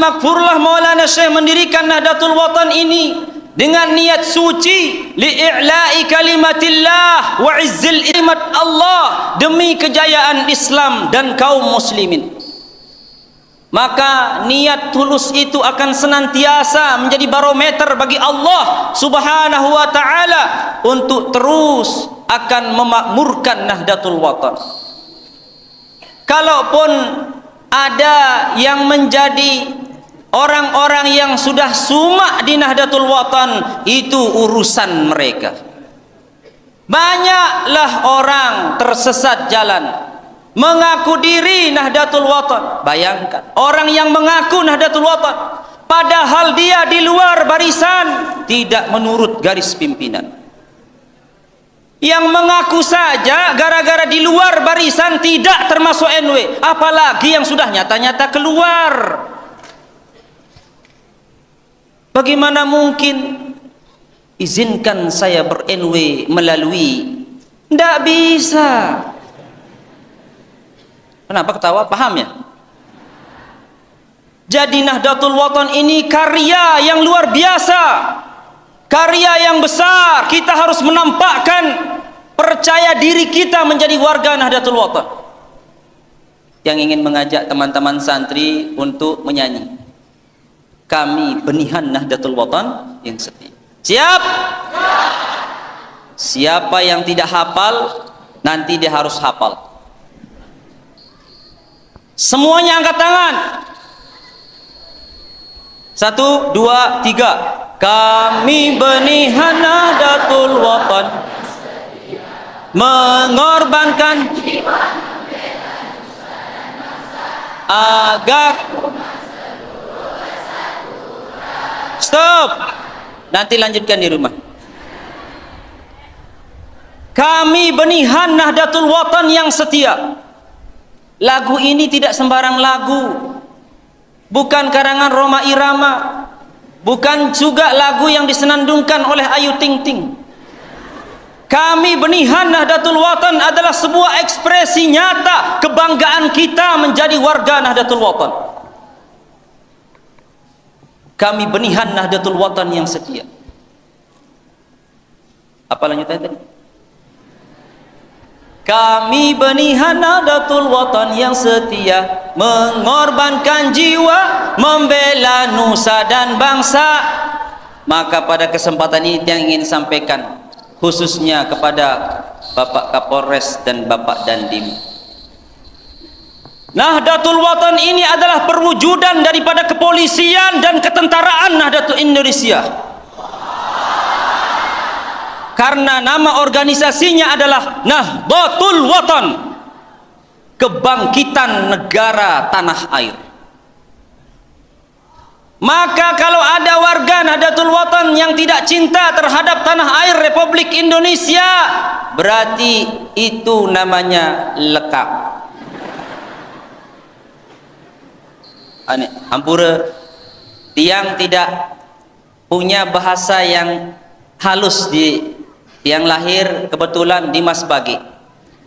Al-Maghfurullah Maulana Syekh mendirikan Nahdlatul Watan ini dengan niat suci li'i'la'i kalimatillah wa izzil kalimat Allah, demi kejayaan Islam dan kaum muslimin. Maka niat tulus itu akan senantiasa menjadi barometer bagi Allah Subhanahu wa taala untuk terus akan memakmurkan Nahdlatul Watan. Kalaupun ada yang menjadi orang-orang yang sudah sumak di Nahdlatul Watan, itu urusan mereka. Banyaklah orang tersesat jalan, mengaku diri Nahdlatul Watan. Bayangkan, orang yang mengaku Nahdlatul Watan padahal dia di luar barisan, tidak menurut garis pimpinan. Yang mengaku saja gara-gara di luar barisan tidak termasuk NW, apalagi yang sudah nyata-nyata keluar. Bagaimana mungkin izinkan saya ber-NW melalui? Tidak bisa. Kenapa ketawa? Paham ya? Jadi Nahdlatul Watan ini karya yang luar biasa, karya yang besar. Kita harus menampakkan percaya diri kita menjadi warga Nahdlatul Watan. Yang ingin mengajak teman-teman santri untuk menyanyi, kami benihan Nahdlatul Watan yang setia. Siap? Siapa yang tidak hafal, nanti dia harus hafal. Semuanya angkat tangan. 1, 2, 3. Kami benihan Nahdlatul Watan, mengorbankan agar stop. Nanti lanjutkan di rumah. Kami benihan Nahdlatul Watan yang setia. Lagu ini tidak sembarang lagu, bukan karangan Rhoma Irama, bukan juga lagu yang disenandungkan oleh Ayu Ting Ting. Kami benihan Nahdlatul Watan adalah sebuah ekspresi nyata kebanggaan kita menjadi warga Nahdlatul Watan. Kami benihan Nahdlatul Watan yang setia. Apa lanjutannya tadi? Kami benihan Nahdlatul Watan yang setia, mengorbankan jiwa, membela nusa dan bangsa. Maka pada kesempatan ini yang ingin sampaikan khususnya kepada Bapak Kapolres dan Bapak Dandim, Nahdlatul Watan ini adalah perwujudan daripada kepolisian dan ketentaraan Nahdlatul Indonesia. Karena nama organisasinya adalah Nahdlatul Watan, kebangkitan negara tanah air. Maka kalau ada warga Nahdlatul Watan yang tidak cinta terhadap tanah air Republik Indonesia, berarti itu namanya lekak. Hampura, tiang tidak punya bahasa yang halus, yang lahir kebetulan di Masbagi,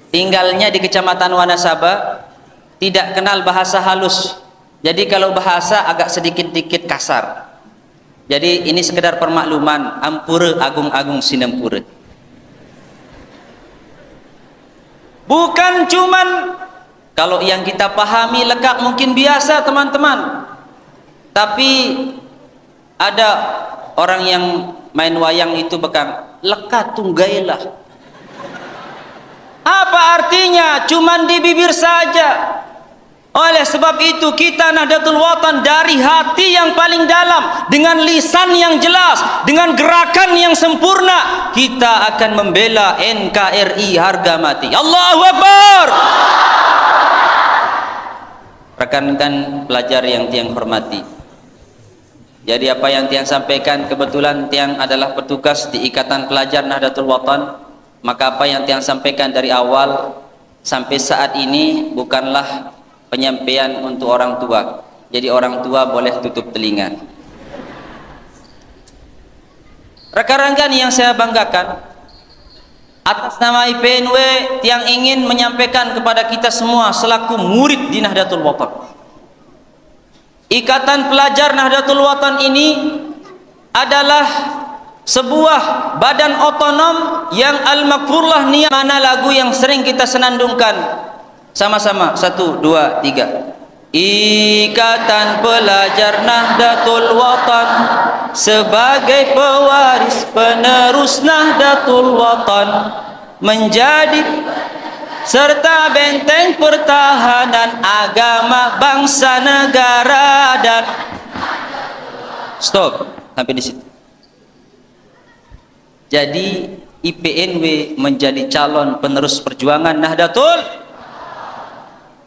tinggalnya di Kecamatan Wanasaba, tidak kenal bahasa halus. Jadi kalau bahasa agak sedikit-dikit kasar. Jadi ini sekedar permakluman, ampura agung-agung sinempura. Bukan cuman kalau yang kita pahami lekak mungkin biasa teman-teman, tapi ada orang yang main wayang itu bekang lekat tunggailah. Apa artinya? Cuman di bibir saja. Oleh sebab itu kita Nahdlatul Watan dari hati yang paling dalam, dengan lisan yang jelas, dengan gerakan yang sempurna, kita akan membela NKRI harga mati. Allahu Akbar. Rekan-rekan pelajar yang tiang hormati, jadi apa yang tiang sampaikan, kebetulan tiang adalah petugas di Ikatan Pelajar Nahdlatul Watan, maka apa yang tiang sampaikan dari awal sampai saat ini bukanlah penyampaian untuk orang tua. Jadi orang tua boleh tutup telinga. Rekan-rekan yang saya banggakan, atas nama IPNW tiang ingin menyampaikan kepada kita semua selaku murid di Nahdlatul Watan, Ikatan Pelajar Nahdlatul Watan ini adalah sebuah badan otonom yang al-makfurlah niat. Mana lagu yang sering kita senandungkan sama-sama? 1, 2, 3. Ikatan Pelajar Nahdlatul Watan sebagai pewaris penerus Nahdlatul Watan menjadi serta benteng pertahanan agama bangsa negara dan stop sampai di situ. Jadi IPNW menjadi calon penerus perjuangan Nahdlatul.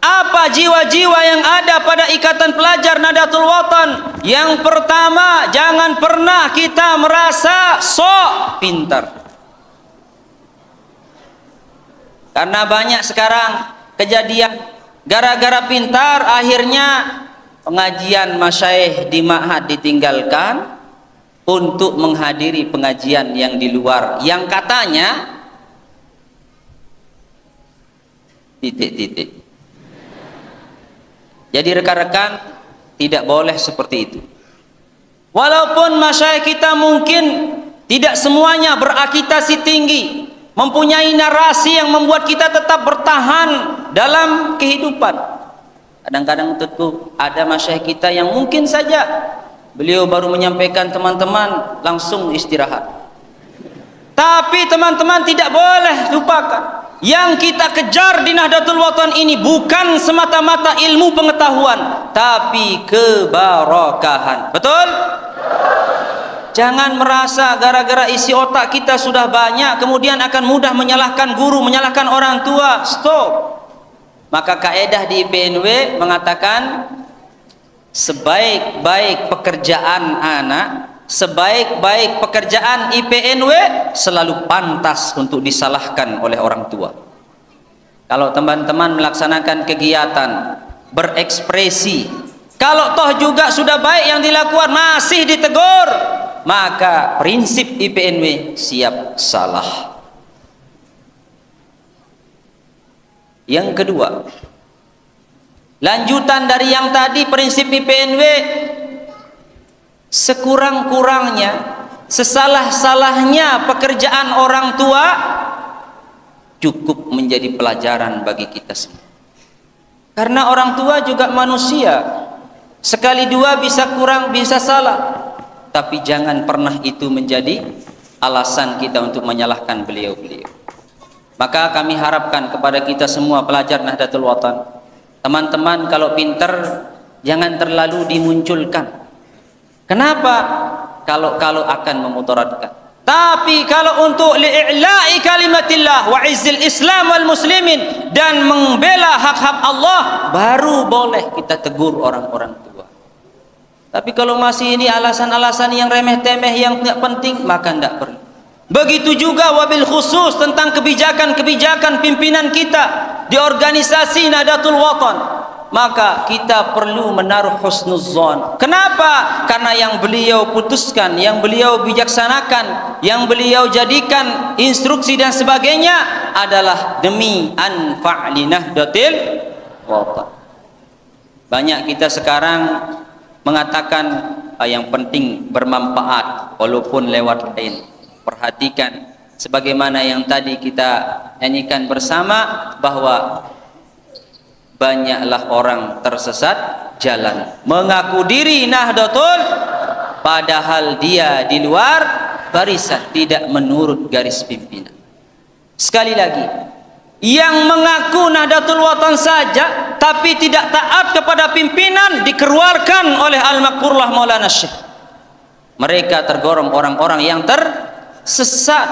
Apa jiwa-jiwa yang ada pada Ikatan Pelajar Nahdlatul Watan? Yang pertama, jangan pernah kita merasa sok pintar. Karena banyak sekarang kejadian gara-gara pintar akhirnya pengajian masyayikh di ma'had ditinggalkan untuk menghadiri pengajian yang di luar yang katanya titik-titik. Jadi rekan-rekan, tidak boleh seperti itu. Walaupun masyayikh kita mungkin tidak semuanya berakitasi tinggi, mempunyai narasi yang membuat kita tetap bertahan dalam kehidupan. Kadang-kadang tentu ada masyayikh kita yang mungkin saja beliau baru menyampaikan teman-teman langsung istirahat. Tapi teman-teman tidak boleh lupakan, yang kita kejar di Nahdlatul Watan ini bukan semata-mata ilmu pengetahuan, tapi kebarakahan. Betul? Jangan merasa gara-gara isi otak kita sudah banyak kemudian akan mudah menyalahkan guru, menyalahkan orang tua. Stop. Maka kaedah di IPNW mengatakan sebaik-baik pekerjaan anak, sebaik-baik pekerjaan IPNW selalu pantas untuk disalahkan oleh orang tua. Kalau teman-teman melaksanakan kegiatan berekspresi, kalau toh juga sudah baik yang dilakukan masih ditegur, maka prinsip IPNW siap salah. Yang kedua, lanjutan dari yang tadi, prinsip IPNW, sekurang-kurangnya, sesalah-salahnya pekerjaan orang tua cukup menjadi pelajaran bagi kita semua. Karena orang tua juga manusia, sekali dua bisa kurang, bisa salah, tapi jangan pernah itu menjadi alasan kita untuk menyalahkan beliau-beliau. Maka kami harapkan kepada kita semua pelajar Nahdlatul Watan, teman-teman kalau pinter jangan terlalu dimunculkan. Kenapa? Kalau akan memudaratkan. Tapi kalau untuk li'i'la'i kalimatillah wa izzil Islam wal muslimin dan membela hak-hak Allah, baru boleh kita tegur orang-orang tua. Tapi kalau masih ini alasan-alasan yang remeh-temeh yang tidak penting, maka tidak perlu. Begitu juga wabil khusus tentang kebijakan-kebijakan pimpinan kita di organisasi Nahdlatul Watan. Maka kita perlu menaruh husnudzon. Kenapa? Karena yang beliau putuskan, yang beliau bijaksanakan, yang beliau jadikan instruksi dan sebagainya adalah demi anfa' li Nahdlatul Watan. Banyak kita sekarang mengatakan yang penting bermanfaat walaupun lewat lain. Perhatikan sebagaimana yang tadi kita nyanyikan bersama, bahwa banyaklah orang tersesat jalan mengaku diri Nahdlatul padahal dia di luar barisan, tidak menurut garis pimpinan. Sekali lagi, yang mengaku Nahdlatul Watan saja tapi tidak taat kepada pimpinan dikeluarkan oleh Al-Makfurlah Maulana Syekh. Mereka tergolong orang-orang yang tersesat.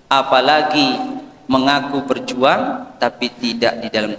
Apalagi mengaku berjuang tapi tidak di dalam